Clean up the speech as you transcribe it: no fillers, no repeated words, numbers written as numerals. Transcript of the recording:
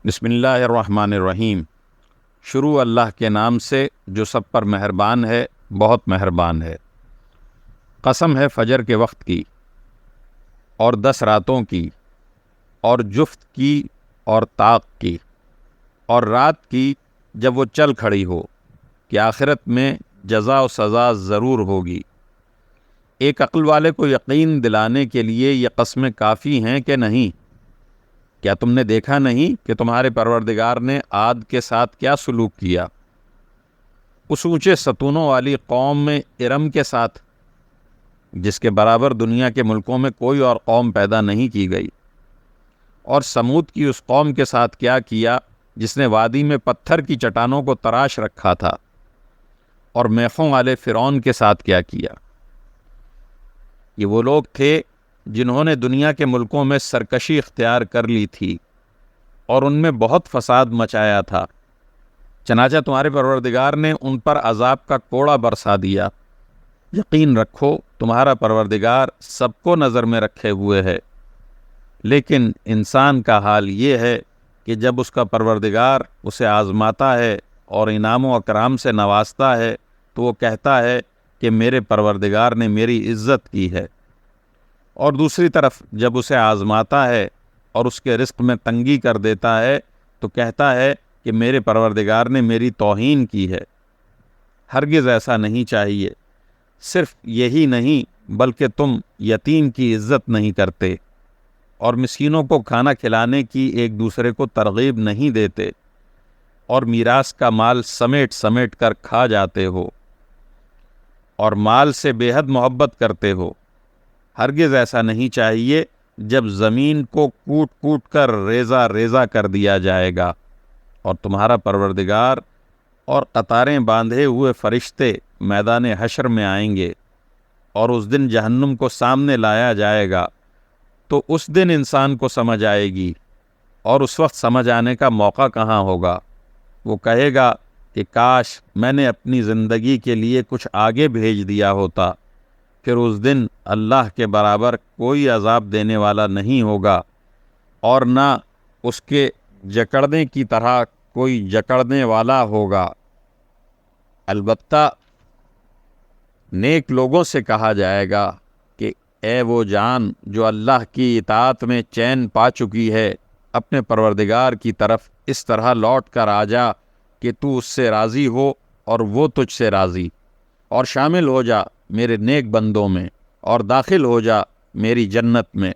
بسم اللہ الرحمن الرحیم۔ شروع اللہ کے نام سے جو سب پر مہربان ہے، بہت مہربان ہے۔ قسم ہے فجر کے وقت کی اور 10 راتوں کی اور جفت کی اور طاق کی اور رات کی جب وہ چل کھڑی ہو کہ آخرت میں جزا و سزا ضرور ہوگی۔ ایک عقل والے کو یقین دلانے کے لیے یہ قسمیں کافی ہیں کہ نہیں؟ کیا تم نے دیکھا نہیں کہ تمہارے پروردگار نے عاد کے ساتھ کیا سلوک کیا؟ اس اونچے ستونوں والی قوم میں ارم کے ساتھ، جس کے برابر دنیا کے ملکوں میں کوئی اور قوم پیدا نہیں کی گئی، اور سمود کی اس قوم کے ساتھ کیا کیا جس نے وادی میں پتھر کی چٹانوں کو تراش رکھا تھا، اور میخوں والے فرعون کے ساتھ کیا کیا۔ یہ وہ لوگ تھے جنہوں نے دنیا کے ملکوں میں سرکشی اختیار کر لی تھی اور ان میں بہت فساد مچایا تھا، چنانچہ تمہارے پروردگار نے ان پر عذاب کا کوڑا برسا دیا۔ یقین رکھو تمہارا پروردگار سب کو نظر میں رکھے ہوئے ہے، لیکن انسان کا حال یہ ہے کہ جب اس کا پروردگار اسے آزماتا ہے اور انعام و اکرام سے نوازتا ہے تو وہ کہتا ہے کہ میرے پروردگار نے میری عزت کی ہے، اور دوسری طرف جب اسے آزماتا ہے اور اس کے رزق میں تنگی کر دیتا ہے تو کہتا ہے کہ میرے پروردگار نے میری توہین کی ہے۔ ہرگز ایسا نہیں چاہیے۔ صرف یہی نہیں بلکہ تم یتیم کی عزت نہیں کرتے اور مسکینوں کو کھانا کھلانے کی ایک دوسرے کو ترغیب نہیں دیتے، اور میراث کا مال سمیٹ سمیٹ کر کھا جاتے ہو اور مال سے بے حد محبت کرتے ہو۔ ہرگز ایسا نہیں چاہیے جب زمین کو کوٹ کوٹ کر ریزہ ریزہ کر دیا جائے گا اور تمہارا پروردگار اور قطاریں باندھے ہوئے فرشتے میدان حشر میں آئیں گے، اور اس دن جہنم کو سامنے لایا جائے گا، تو اس دن انسان کو سمجھ آئے گی، اور اس وقت سمجھ آنے کا موقع کہاں ہوگا؟ وہ کہے گا کہ کاش میں نے اپنی زندگی کے لیے کچھ آگے بھیج دیا ہوتا۔ پھر اس دن اللہ کے برابر کوئی عذاب دینے والا نہیں ہوگا، اور نہ اس کے جکڑنے کی طرح کوئی جکڑنے والا ہوگا۔ البتہ نیک لوگوں سے کہا جائے گا کہ اے وہ جان جو اللہ کی اطاعت میں چین پا چکی ہے، اپنے پروردگار کی طرف اس طرح لوٹ کر آ جا کہ تو اس سے راضی ہو اور وہ تجھ سے راضی، اور شامل ہو جا میرے نیک بندوں میں اور داخل ہو جا میری جنت میں۔